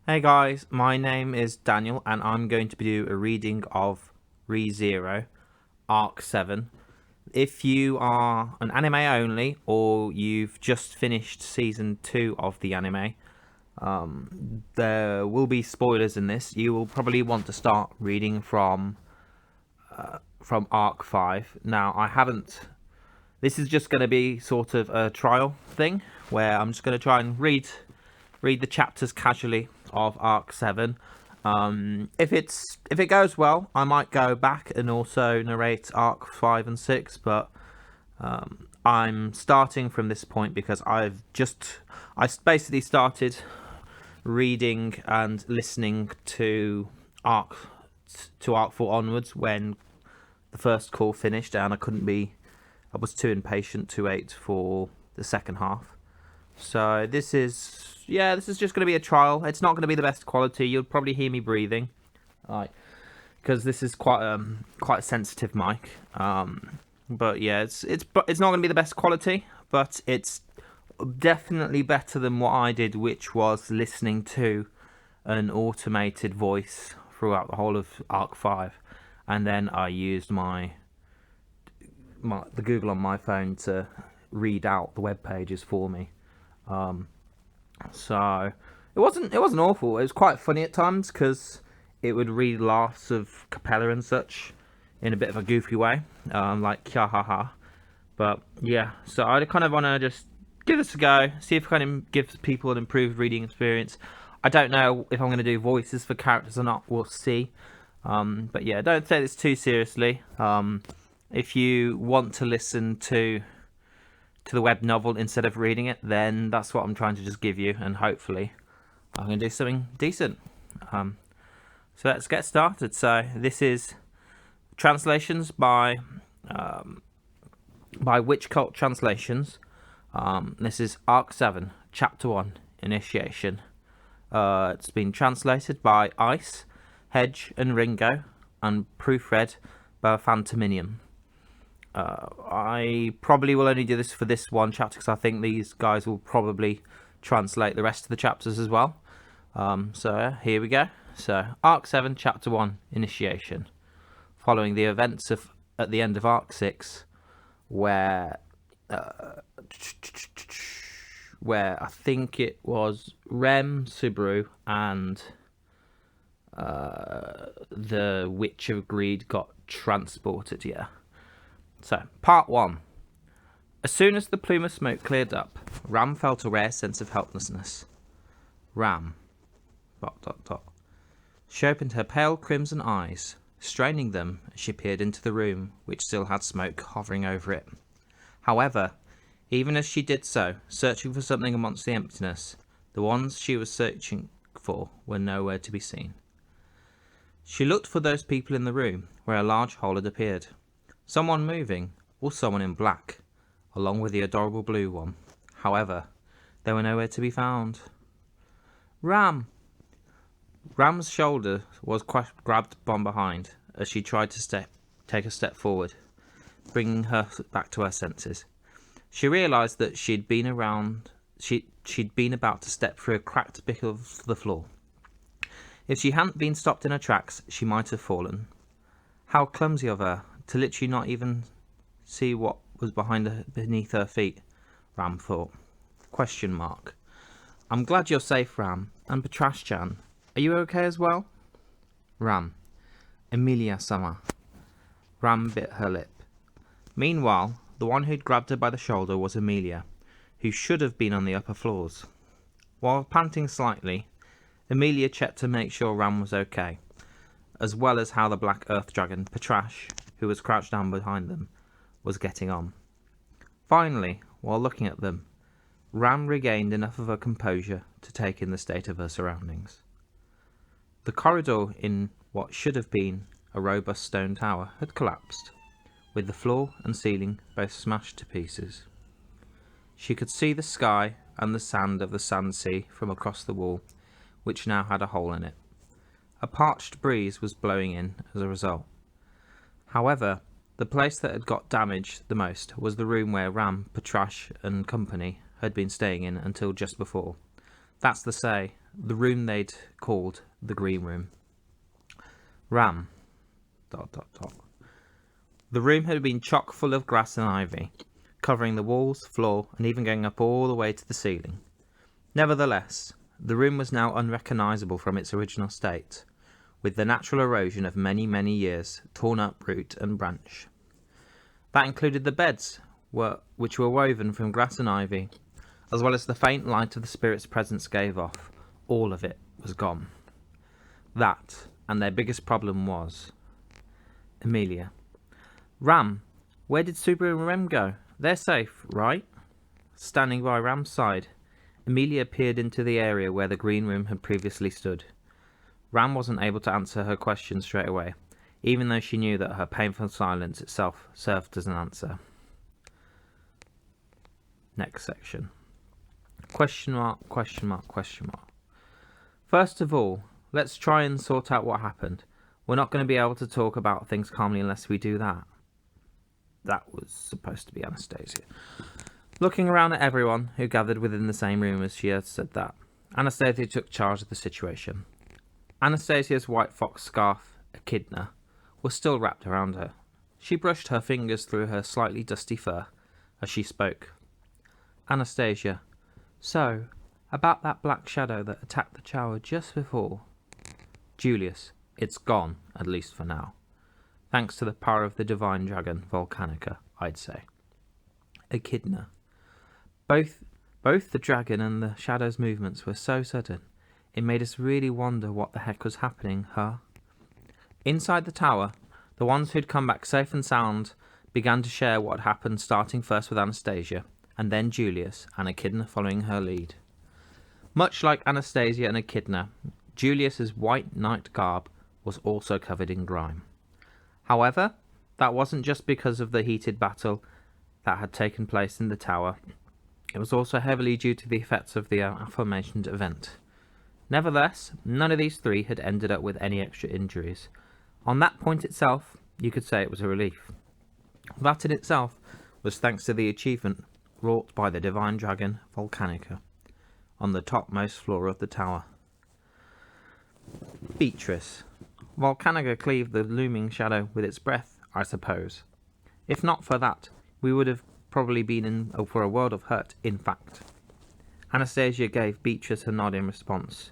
Hey guys, my name is Daniel and I'm going to do a reading of ReZero Arc 7. If you are an anime only or you've just finished season 2 of the anime, there will be spoilers in this. You will probably want to start reading from Arc 5. Now, I haven't. This is just going to be sort of a trial thing where I'm just going to try and read the chapters casually of Arc 7. If it goes well, I might go back and also narrate Arc 5 and 6, but I'm starting from this point because I basically started reading and listening to Arc 4 onwards when the first call finished, and I was too impatient to wait for the second half. So this is just going to be a trial. It's not going to be the best quality. You'll probably hear me breathing, like, because this is quite a sensitive mic. But yeah, it's not going to be the best quality, but it's definitely better than what I did, which was listening to an automated voice throughout the whole of Arc 5, and then I used the Google on my phone to read out the web pages for me. So it wasn't awful. It was quite funny at times because it would read laughs of Capella and such in a bit of a goofy way, like ha ha ha. But yeah, so I kind of want to just give this a go, see if I can give people an improved reading experience. I don't know if I'm going to do voices for characters or not. We'll see. But yeah, don't take this too seriously. If you want to listen to the web novel instead of reading it, then that's what I'm trying to just give you, and hopefully I'm going to do something decent. So let's get started. So this is translations by Witch Cult Translations. This is Arc 7, Chapter 1, Initiation. It's been translated by Ice, Hedge and Ringo, and proofread by Phantominium. I probably will only do this for this one chapter because I think these guys will probably translate the rest of the chapters as well. So here we go. So Arc 7, Chapter 1, Initiation. Following the events at the end of Arc 6, where I think it was Rem, Subaru, and the Witch of Greed got transported, yeah. So, Part 1. As soon as the plume of smoke cleared up, Ram felt a rare sense of helplessness. Ram. ... She opened her pale crimson eyes, straining them as she peered into the room, which still had smoke hovering over it. However, even as she did so, searching for something amongst the emptiness, the ones she was searching for were nowhere to be seen. She looked for those people in the room, where a large hole had appeared. Someone moving, or someone in black, along with the adorable blue one. However, they were nowhere to be found. Ram! Ram's shoulder was grabbed from behind as she tried to take a step forward, bringing her back to her senses. She realised that she'd been about to step through a cracked bit of the floor. If she hadn't been stopped in her tracks, she might have fallen. How clumsy of her to literally not even see what was beneath her feet, Ram thought. Question mark. I'm glad you're safe, Ram. And Patrash-chan, are you okay as well? Ram. Emilia-sama. Ram bit her lip. Meanwhile, the one who'd grabbed her by the shoulder was Emilia, who should have been on the upper floors. While panting slightly, Emilia checked to make sure Ram was okay, as well as how the black earth dragon, Patrash, who was crouched down behind them, was getting on. Finally, while looking at them, Ram regained enough of her composure to take in the state of her surroundings. The corridor in what should have been a robust stone tower had collapsed, with the floor and ceiling both smashed to pieces. She could see the sky and the sand of the sand sea from across the wall, which now had a hole in it. A parched breeze was blowing in as a result. However, the place that had got damaged the most was the room where Ram, Patrash and company had been staying in until just before. That's to say, the room they'd called the Green Room. Ram... ... The room had been chock full of grass and ivy, covering the walls, floor, and even going up all the way to the ceiling. Nevertheless, the room was now unrecognisable from its original state, with the natural erosion of many, many years torn up root and branch. That included the beds, which were woven from grass and ivy, as well as the faint light of the spirit's presence gave off. All of it was gone. That, and their biggest problem was... Amelia. Ram, where did Subaru and Rem go? They're safe, right? Standing by Ram's side, Amelia peered into the area where the Green Room had previously stood. Ram wasn't able to answer her question straight away, even though she knew that her painful silence itself served as an answer. Next section. Question mark, question mark, question mark. First of all, let's try and sort out what happened. We're not going to be able to talk about things calmly unless we do that. That was supposed to be Anastasia. Looking around at everyone who gathered within the same room as she had said that, Anastasia took charge of the situation. Anastasia's white fox scarf, echidna, was still wrapped around her. She brushed her fingers through her slightly dusty fur as she spoke. Anastasia, so, about that black shadow that attacked the tower just before. Julius, it's gone, at least for now. Thanks to the power of the divine dragon, Volcanica, I'd say. Echidna. Both the dragon and the shadow's movements were so sudden, it made us really wonder what the heck was happening, huh? Inside the tower, the ones who'd come back safe and sound began to share what had happened, starting first with Anastasia, and then Julius, and Echidna following her lead. Much like Anastasia and Echidna, Julius's white knight garb was also covered in grime. However, that wasn't just because of the heated battle that had taken place in the tower. It was also heavily due to the effects of the aforementioned event. Nevertheless, none of these three had ended up with any extra injuries. On that point itself, you could say it was a relief. That in itself was thanks to the achievement wrought by the divine dragon Volcanica on the topmost floor of the tower. Beatrice. Volcanica cleaved the looming shadow with its breath, I suppose. If not for that, we would have probably been in for a world of hurt, in fact. Anastasia gave Beatrice a nod in response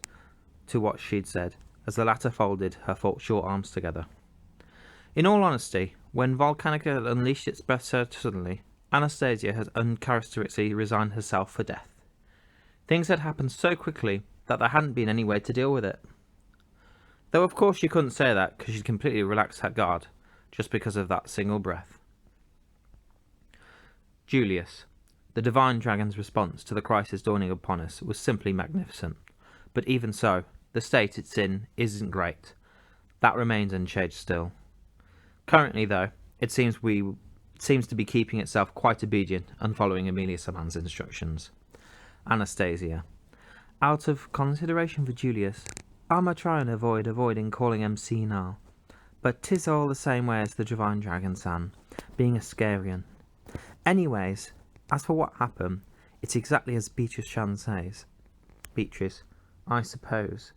to what she'd said, as the latter folded her short arms together. In all honesty, when Volcanica had unleashed its breath so suddenly, Anastasia had uncharacteristically resigned herself for death. Things had happened so quickly that there hadn't been any way to deal with it. Though of course she couldn't say that because she'd completely relaxed her guard, just because of that single breath. Julius. The divine dragon's response to the crisis dawning upon us was simply magnificent. But even so, the state it's in isn't great. That remains unchanged still. Currently, though, it seems to be keeping itself quite obedient and following Amelia Saman's instructions. Anastasia. Out of consideration for Julius, I'ma try and avoiding calling him senile. But 'tis all the same way as the divine dragon, San, being a Scarian. Anyways, as for what happened, it's exactly as Beatrice Chan says. Beatrice, I suppose.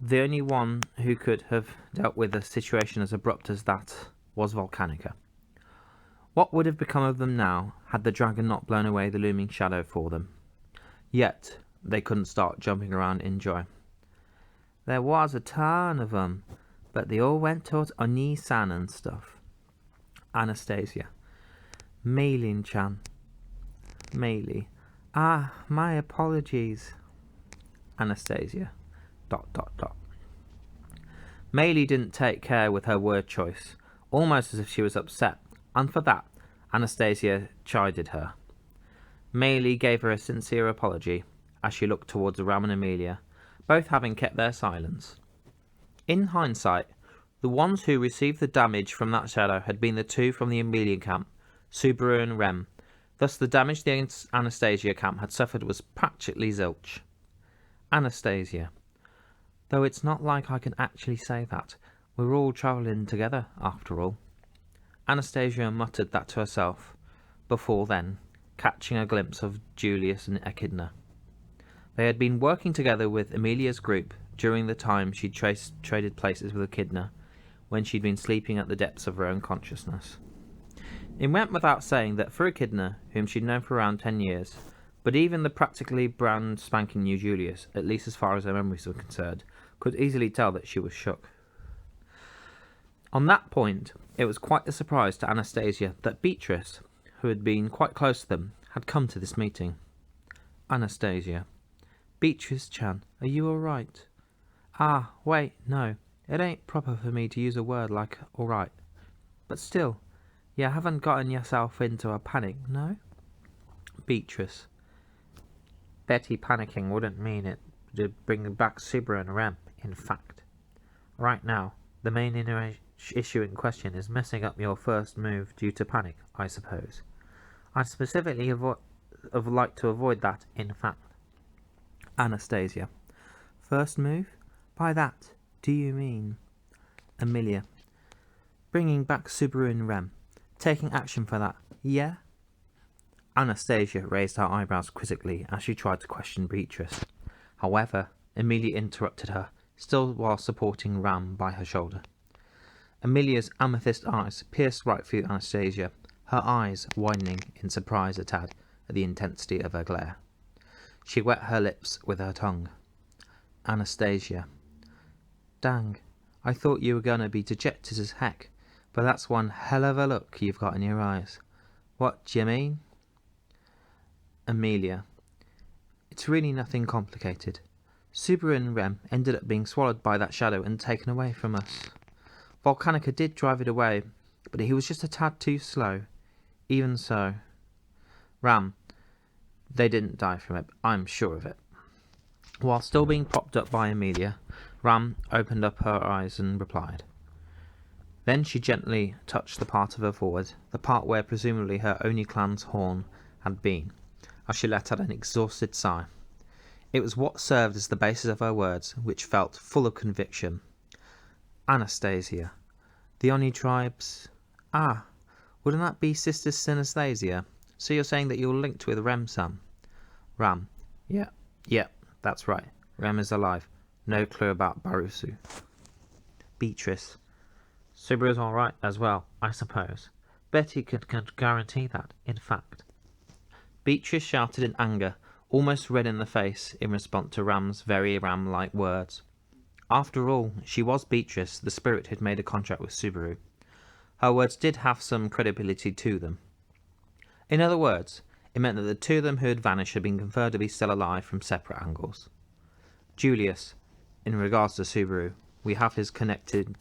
The only one who could have dealt with a situation as abrupt as that was Volcanica. What would have become of them now had the dragon not blown away the looming shadow for them? Yet, they couldn't start jumping around in joy. There was a ton of them, but they all went towards Oni-san and stuff. Anastasia. Meilin-chan. Meili. Ah, my apologies. Anastasia. ... Meili didn't take care with her word choice, almost as if she was upset, and for that, Anastasia chided her. Meili gave her a sincere apology as she looked towards Ram and Amelia, both having kept their silence. In hindsight, the ones who received the damage from that shadow had been the two from the Amelia camp, Subaru and Rem. Thus the damage the Anastasia camp had suffered was practically zilch. Anastasia. Though it's not like I can actually say that. We're all travelling together, after all. Anastasia muttered that to herself, before then, catching a glimpse of Julius and Echidna. They had been working together with Amelia's group during the time she'd traded places with Echidna, when she'd been sleeping at the depths of her own consciousness. It went without saying that for Echidna, whom she'd known for around 10 years, but even the practically brand spanking new Julius, at least as far as her memories were concerned, could easily tell that she was shook. On that point, it was quite a surprise to Anastasia that Beatrice, who had been quite close to them, had come to this meeting. Anastasia. Beatrice-chan, are you all right? Ah, wait, no. It ain't proper for me to use a word like all right. But still, you haven't gotten yourself into a panic, no? Beatrice. Betty panicking wouldn't mean it to bring back Subaru and Rem, in fact. Right now, the main issue in question is messing up your first move due to panic, I suppose. I'd specifically have liked to avoid that, in fact. Anastasia. First move? By that, do you mean? Amelia. Bringing back Subaru and Rem. Taking action for that, yeah? Anastasia raised her eyebrows quizzically as she tried to question Beatrice. However, Amelia interrupted her, still while supporting Ram by her shoulder. Amelia's amethyst eyes pierced right through Anastasia, her eyes widening in surprise a tad at the intensity of her glare. She wet her lips with her tongue. Anastasia. Dang, I thought you were going to be dejected as heck, but that's one hell of a look you've got in your eyes. What do you mean? Amelia. It's really nothing complicated. Subaru and Rem ended up being swallowed by that shadow and taken away from us. Volcanica did drive it away, but he was just a tad too slow. Even so. Ram. They didn't die from it, I'm sure of it. While still being propped up by Amelia, Ram opened up her eyes and replied. Then she gently touched the part of her forehead, the part where presumably her only clan's horn had been, as she let out an exhausted sigh. It was what served as the basis of her words, which felt full of conviction. Anastasia. The Oni tribes... Ah, wouldn't that be Sister Synesthesia? So you're saying that you're linked with Rem-san? Ram. Yeah, that's right. Rem is alive. No clue about Barusu. Beatrice. Subaru's alright as well, I suppose. Betty could guarantee that, in fact. Beatrice shouted in anger, almost red in the face, in response to Ram's very Ram-like words. After all, she was Beatrice, the spirit who'd made a contract with Subaru. Her words did have some credibility to them. In other words, it meant that the two of them who had vanished had been confirmed to be still alive from separate angles. Julius, in regards to Subaru, we have his connection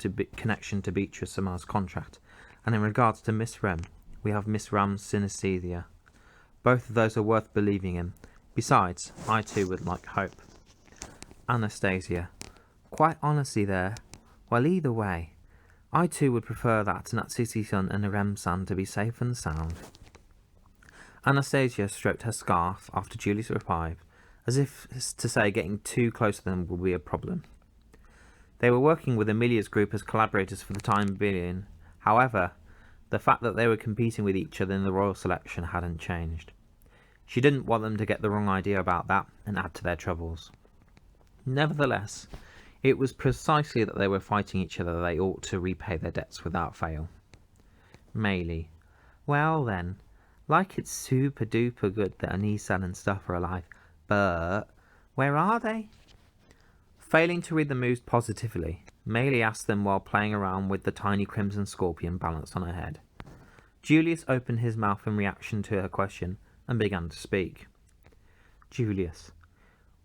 to Beatrice Samar's contract, and in regards to Miss Rem, we have Miss Ram's synesthesia. Both of those are worth believing in. Besides, I too would like hope. Anastasia. Quite honestly there. Well, either way, I too would prefer that Natsuki-san and Rem-san to be safe and sound. Anastasia stroked her scarf after Julius replied, as if to say getting too close to them would be a problem. They were working with Amelia's group as collaborators for the time being. However, the fact that they were competing with each other in the royal selection hadn't changed. She didn't want them to get the wrong idea about that and add to their troubles. Nevertheless, it was precisely that they were fighting each other that they ought to repay their debts without fail. Meili. Well then, like it's super duper good that Anisan and stuff are alive, but where are they? Failing to read the moves positively, Meili asked them while playing around with the tiny crimson scorpion balanced on her head. Julius opened his mouth in reaction to her question and began to speak. Julius.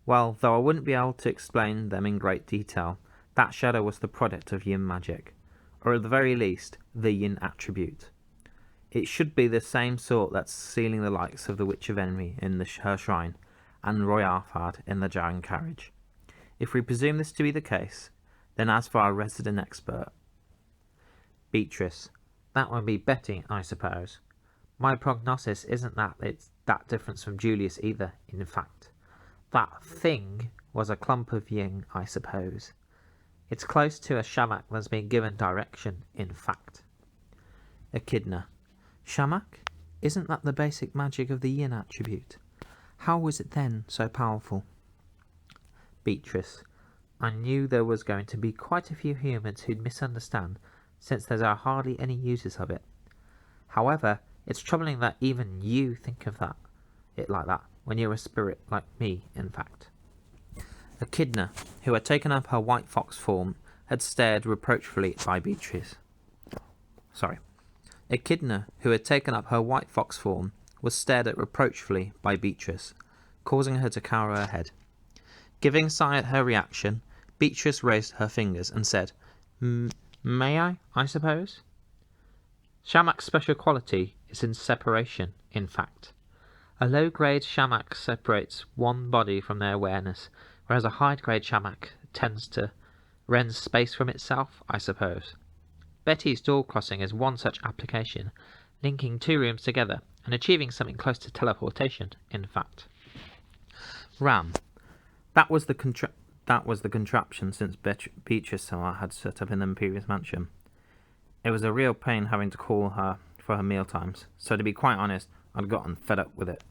Well, though I wouldn't be able to explain them in great detail, that shadow was the product of yin magic, or at the very least, the yin attribute. It should be the same sort that's sealing the likes of the Witch of Envy in her shrine, and Roy Arthard in the Jaran carriage. If we presume this to be the case, then as for our resident expert... Beatrice. That would be Betty, I suppose. My prognosis isn't that it's that different from Julius either, in fact. That thing was a clump of yin, I suppose. It's close to a shamak that's been given direction, in fact. Echidna. Shamak? Isn't that the basic magic of the yin attribute? How was it then so powerful? Beatrice. I knew there was going to be quite a few humans who'd misunderstand, since there are hardly any uses of it. However, it's troubling that even you think of it like that, when you're a spirit like me, in fact. Echidna, who had taken up her white fox form, had stared reproachfully by Beatrice. Echidna, who had taken up her white fox form, was stared at reproachfully by Beatrice, causing her to cower her head. Giving a sigh at her reaction, Beatrice raised her fingers and said, May I suppose? Shamak's special quality is in separation, in fact. A low-grade Shamak separates one body from their awareness, whereas a high-grade Shamak tends to rend space from itself, I suppose. Betty's door crossing is one such application, linking two rooms together and achieving something close to teleportation, in fact. Ram. That was the contraption since Beatrice had set up in the previous mansion. It was a real pain having to call her for her mealtimes, so to be quite honest, I'd gotten fed up with it.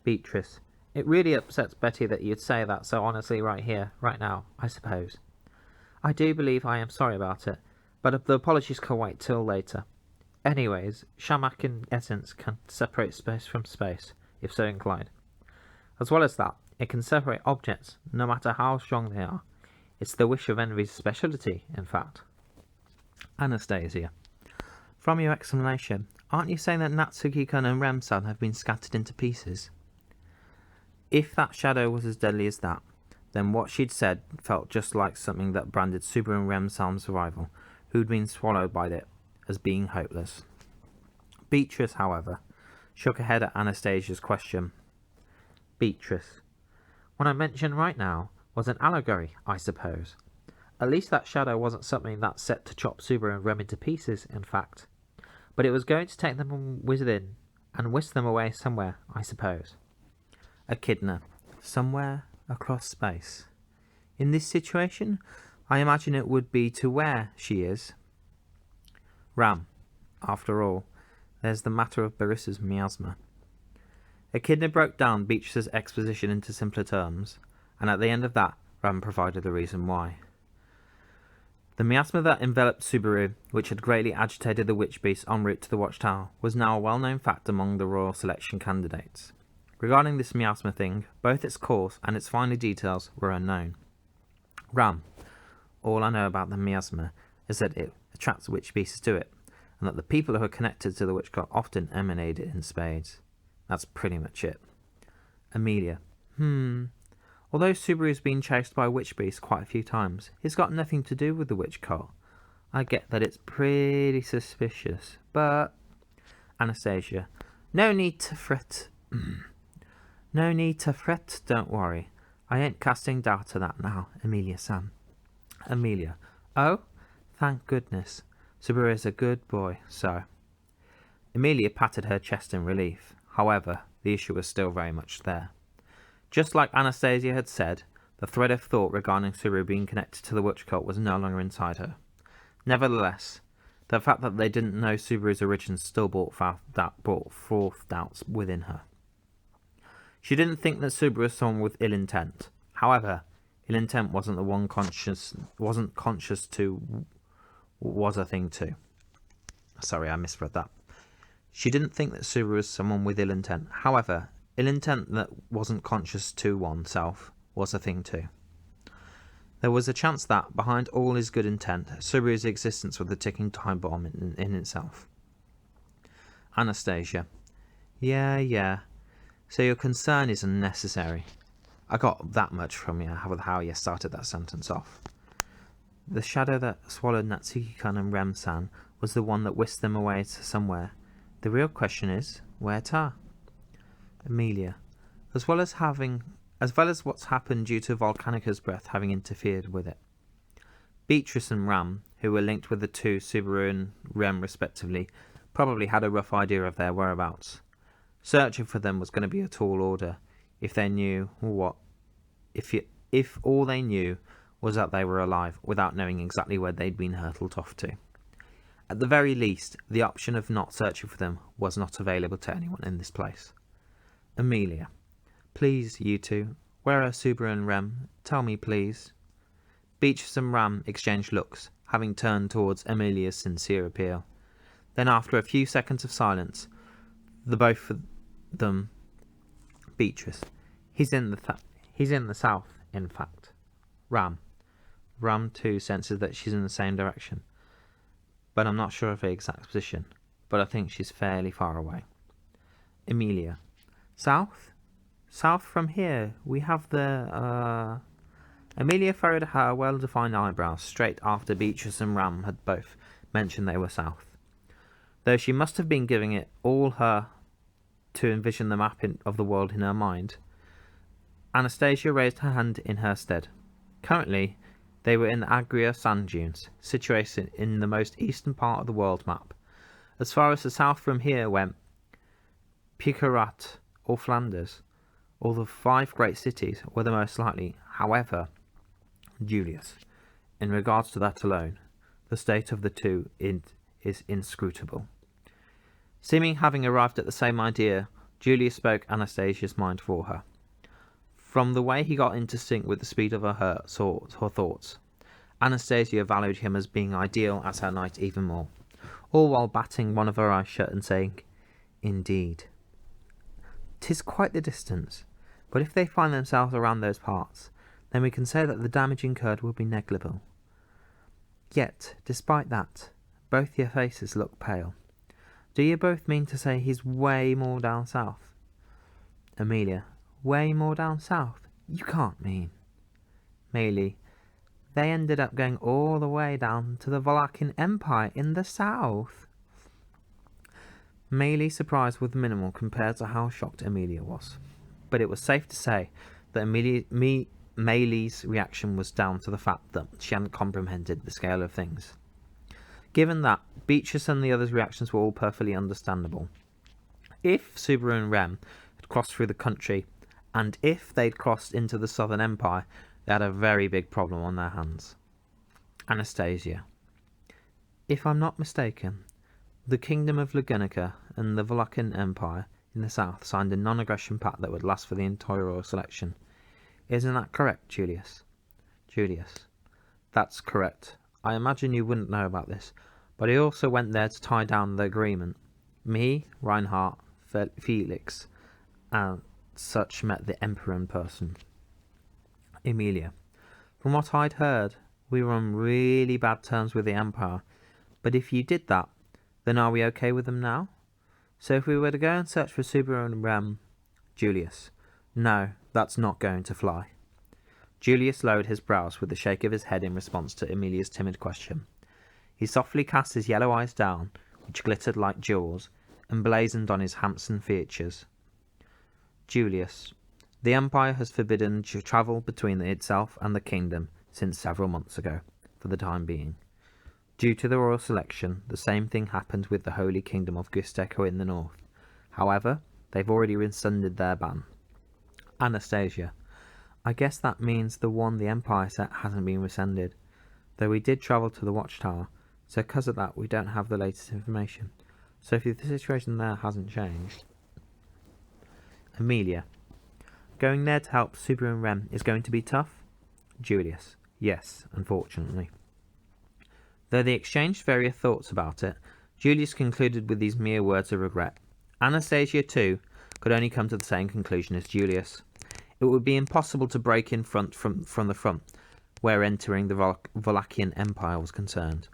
Beatrice. It really upsets Betty that you'd say that so honestly right here, right now, I suppose. I do believe I am sorry about it, but the apologies can wait till later. Anyways, Shamak in essence can separate space from space, if so inclined. As well as that, it can separate objects, no matter how strong they are. It's the wish of Envy's specialty, in fact. Anastasia. From your explanation, aren't you saying that Natsuki-kun and Rem-san have been scattered into pieces? If that shadow was as deadly as that, then what she'd said felt just like something that branded Subaru and Rem-san's survival, who'd been swallowed by it, as being hopeless. Beatrice, however, shook her head at Anastasia's question. Beatrice. What I mentioned right now was an allegory, I suppose. At least that shadow wasn't something that's set to chop Subaru and Rem into pieces, in fact. But it was going to take them within and whisk them away somewhere, I suppose. Echidna. Somewhere across space. In this situation, I imagine it would be to where she is. Ram. After all, there's the matter of Barissa's miasma. Echidna broke down Beatrice's exposition into simpler terms, and at the end of that, Ram provided the reason why. The miasma that enveloped Subaru, which had greatly agitated the witch beast en route to the watchtower, was now a well-known fact among the royal selection candidates. Regarding this miasma thing, both its cause and its finer details were unknown. Ram. All I know about the miasma is that it attracts witch beasts to it, and that the people who are connected to the witch cult often emanate it in spades. That's pretty much it. Amelia. Although Subaru's been chased by witch beasts quite a few times, he's got nothing to do with the witch cult. I get that it's pretty suspicious, but... Anastasia. No need to fret. No need to fret, don't worry. I ain't casting doubt to that now, Amelia-san. Amelia. Oh? Thank goodness. Subaru is a good boy, so... Amelia patted her chest in relief. However, the issue was still very much there. Just like Anastasia had said, the thread of thought regarding Subaru being connected to the witch cult was no longer inside her. Nevertheless, the fact that they didn't know Subaru's origins still brought forth doubts within her. She didn't think that Subaru was someone with ill intent. However, ill intent wasn't a thing too. Sorry, I misread that. She didn't think that Subaru was someone with ill intent. However, ill intent that wasn't conscious to oneself was a thing too. There was a chance that, behind all his good intent, Subaru's existence was a ticking time bomb in itself. Anastasia. Yeah. So your concern is unnecessary. I got that much from you with how you started that sentence off. The shadow that swallowed Natsuki-kun and Rem-san was the one that whisked them away to somewhere. The real question is, where to? Amelia. As well as what's happened due to Volcanica's breath having interfered with it. Beatrice and Ram, who were linked with the two, Subaru and Rem respectively, probably had a rough idea of their whereabouts. Searching for them was going to be a tall order, if they knew what. If all they knew was that they were alive, without knowing exactly where they'd been hurtled off to. At the very least, the option of not searching for them was not available to anyone in this place. Amelia. Please, you two, where are Subaru and Rem? Tell me, please. Beatrice and Ram exchanged looks, having turned towards Amelia's sincere appeal. Then, after a few seconds of silence, the both of them... Beatrice. He's in the south, in fact. Ram. Ram too senses that she's in the same direction, but I'm not sure of her exact position, but I think she's fairly far away. Amelia. South? South from here. We have the, Amelia furrowed her well-defined eyebrows straight after Beatrice and Ram had both mentioned they were south. Though she must have been giving it all her to envision the map of the world in her mind, Anastasia raised her hand in her stead. Currently, they were in the Agria sand dunes, situated in the most eastern part of the world map. As far as the south from here went, Picarat or Flanders, or the 5 great cities were the most likely. However, Julius, in regards to that alone, the state of the two is inscrutable. Seeming having arrived at the same idea, Julius spoke Anastasia's mind for her. From the way he got into sync with the speed of her thoughts, Anastasia valued him as being ideal as her knight even more, all while batting one of her eyes shut and saying, Indeed. 'Tis quite the distance, but if they find themselves around those parts, then we can say that the damage incurred will be negligible. Yet, despite that, both your faces look pale. Do you both mean to say he's way more down south? Amelia. Way more down south? You can't mean. Meili. They ended up going all the way down to the Wallachian Empire in the south. Meili's surprise was minimal compared to how shocked Amelia was, but it was safe to say that Meili's reaction was down to the fact that she hadn't comprehended the scale of things. Given that, Beatrice and the others' reactions were all perfectly understandable. If Subaru and Rem had crossed through the country, and if they'd crossed into the Southern Empire, they had a very big problem on their hands. Anastasia. If I'm not mistaken, the Kingdom of Lagunica and the Wallachian Empire in the south signed a non-aggression pact that would last for the entire royal selection. Isn't that correct, Julius? Julius. That's correct. I imagine you wouldn't know about this, but I also went there to tie down the agreement. Me, Reinhardt, Felix, and such met the Emperor in person. Amelia. From what I'd heard, we were on really bad terms with the Empire, but if you did that, then are we okay with them now? So if we were to go and search for Subaru and Rem... Julius. No, that's not going to fly. Julius lowered his brows with a shake of his head in response to Amelia's timid question. He softly cast his yellow eyes down, which glittered like jewels, and blazoned on his handsome features. Julius. The Empire has forbidden travel between itself and the kingdom since several months ago, for the time being. Due to the royal selection, the same thing happened with the Holy Kingdom of Gusteco in the north. However, they've already rescinded their ban. Anastasia. I guess that means the one the Empire set hasn't been rescinded, though we did travel to the Watchtower, so because of that we don't have the latest information. So if the situation there hasn't changed... Amelia. Going there to help Subaru and Rem is going to be tough? Julius. Yes, unfortunately. Though they exchanged various thoughts about it, Julius concluded with these mere words of regret. Anastasia, too, could only come to the same conclusion as Julius. It would be impossible to break in from the front, where entering the Wallachian Empire was concerned.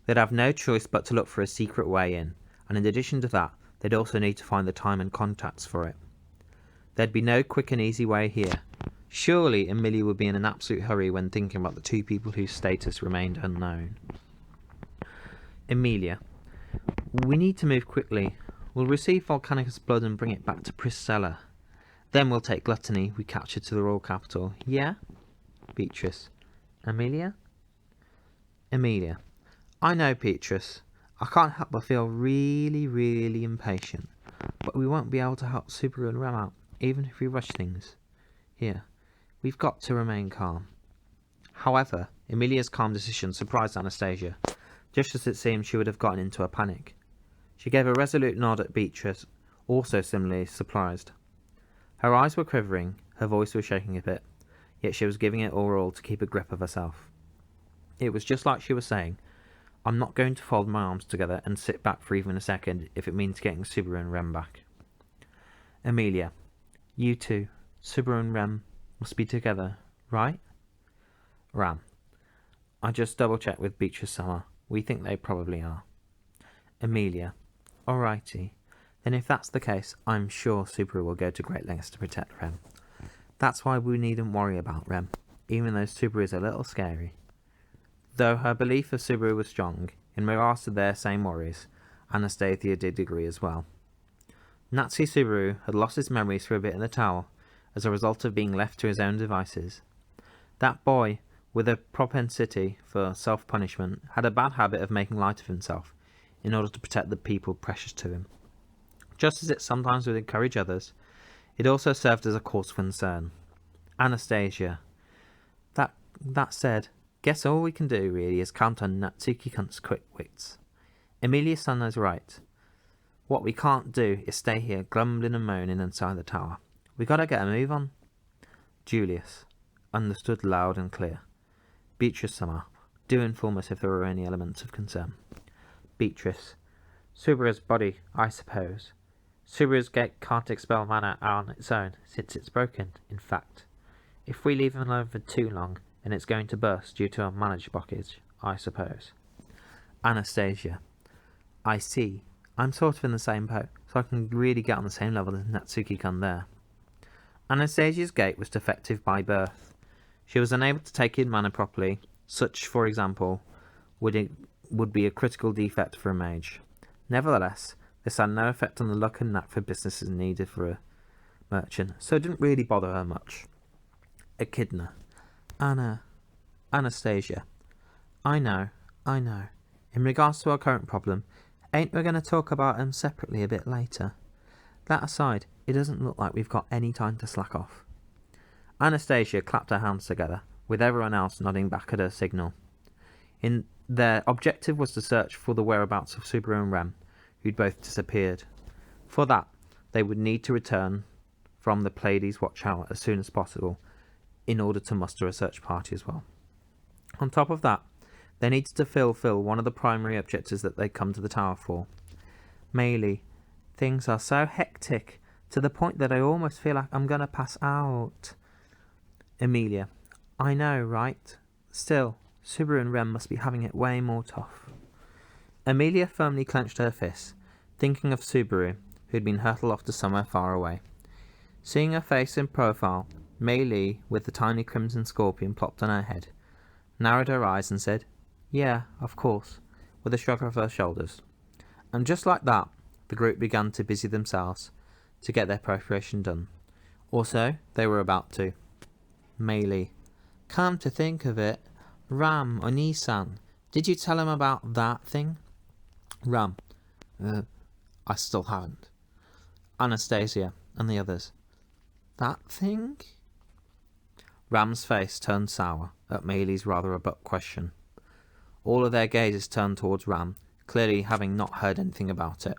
They'd have no choice but to look for a secret way in, and in addition to that, they'd also need to find the time and contacts for it. There'd be no quick and easy way here. Surely Amelia would be in an absolute hurry when thinking about the two people whose status remained unknown. Amelia. We need to move quickly. We'll receive Volcanicus blood and bring it back to Priscilla. Then we'll take Gluttony we captured to the royal capital. Yeah? Beatrice. Amelia? Amelia. I know, Beatrice. I can't help but feel really, really impatient. But we won't be able to help Subaru and Rem out, even if we rush things. Here. We've got to remain calm. However, Amelia's calm decision surprised Anastasia, just as it seemed she would have gotten into a panic. She gave a resolute nod at Beatrice, also similarly surprised. Her eyes were quivering, her voice was shaking a bit, yet she was giving it her all to keep a grip of herself. It was just like she was saying, I'm not going to fold my arms together and sit back for even a second if it means getting Subaru and Rem back. Amelia, you two, Subaru and Rem, must be together, right? Ram, I just double-checked with Beatrice Summer. We think they probably are. Amelia, alrighty. Then if that's the case, I'm sure Subaru will go to great lengths to protect Rem. That's why we needn't worry about Rem, even though Subaru is a little scary. Though her belief of Subaru was strong, in regards to their same worries, Anastasia did agree as well. Natsuki Subaru had lost his memories for a bit in the tower as a result of being left to his own devices. That boy, with a propensity for self-punishment, had a bad habit of making light of himself in order to protect the people precious to him. Just as it sometimes would encourage others, it also served as a cause for concern. Anastasia. That said, guess all we can do really is count on Natsuki-kun's quick wits. Emilia-san is right. What we can't do is stay here grumbling and moaning inside the tower. We gotta get a move on. Julius. Understood loud and clear. Beatrice Summer. Do inform us if there are any elements of concern. Beatrice. Subaru's body, I suppose. Subaru's gate can't expel mana on its own, since it's broken, in fact. If we leave him alone for too long, then it's going to burst due to a mana blockage, I suppose. Anastasia. I see. I'm sort of in the same boat, so I can really get on the same level as Natsuki-kun there. Anastasia's gate was defective by birth. She was unable to take in mana properly. Such, for example, would be a critical defect for a mage. Nevertheless, this had no effect on the luck and knack for businesses needed for a merchant, so it didn't really bother her much. Echidna. Anastasia. I know. In regards to our current problem, ain't we going to talk about them separately a bit later? That aside, it doesn't look like we've got any time to slack off. Anastasia clapped her hands together, with everyone else nodding back at her signal. Their objective was to search for the whereabouts of Subaru and Rem, who'd both disappeared. For that, they would need to return from the Pleiades watchtower as soon as possible, in order to muster a search party as well. On top of that, they needed to fulfill one of the primary objectives that they'd come to the tower for. Meili, things are so hectic, to the point that I almost feel like I'm going to pass out. Amelia, I know, right? Still, Subaru and Rem must be having it way more tough. Amelia firmly clenched her fists, thinking of Subaru, who'd been hurtled off to somewhere far away. Seeing her face in profile, Meili, with the tiny crimson scorpion plopped on her head, narrowed her eyes and said, Yeah, of course, with a shrug of her shoulders. And just like that, the group began to busy themselves to get their preparation done. Also, they were about to. Meili, come to think of it, Ram or Nissan, did you tell him about that thing? Ram, I still haven't. Anastasia and the others, that thing? Ram's face turned sour at Meili's rather abrupt question. All of their gazes turned towards Ram, clearly having not heard anything about it.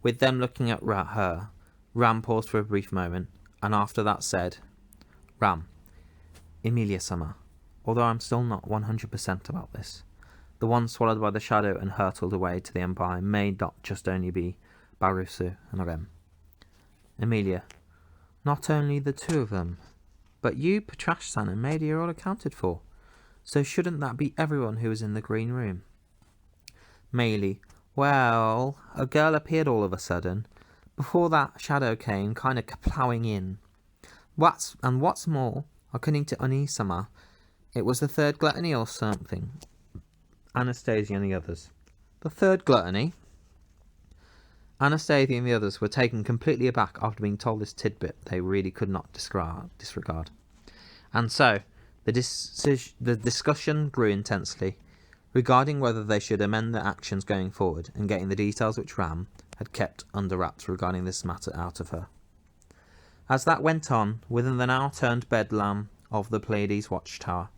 With them looking at her, Ram paused for a brief moment, and after that said, Ram, Emilia-sama, although I'm still not 100% about this, the one swallowed by the shadow and hurtled away to the Empire may not just only be Barusu and Rem. Amelia, not only the two of them, but you, Patrash-san, and Meili are all accounted for. So shouldn't that be everyone who was in the green room? Meili, well, a girl appeared all of a sudden. Before that shadow came, kind of plowing in. What's more, according to Oni-sama, it was the third gluttony or something. Anastasia and the others. The third gluttony? Anastasia and the others were taken completely aback after being told this tidbit they really could not disregard. And so, the discussion grew intensely, regarding whether they should amend their actions going forward and getting the details which Ram had kept under wraps regarding this matter out of her. As that went on, within the now turned bedlam of the Pleiades watchtower,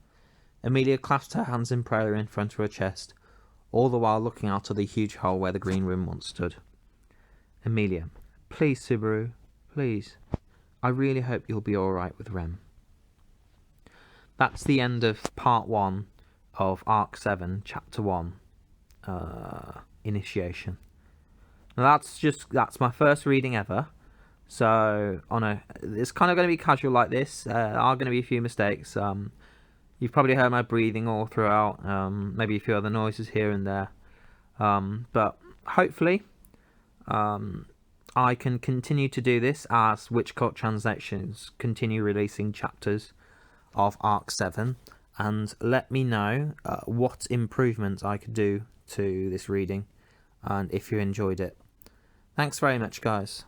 Amelia clasped her hands in prayer in front of her chest, all the while looking out of the huge hole where the green room once stood. Amelia, please, Subaru, please. I really hope you'll be alright with Rem. that's the end of part 1 of Arc 7, Chapter 1, Initiation. Now that's my first reading ever. So it's kind of going to be casual like this. There are going to be a few mistakes. You've probably heard my breathing all throughout. Maybe a few other noises here and there. But hopefully, I can continue to do this as Witchcult Translations continue releasing chapters of Arc 7, and let me know what improvements I could do to this reading, and if you enjoyed it. Thanks very much, guys.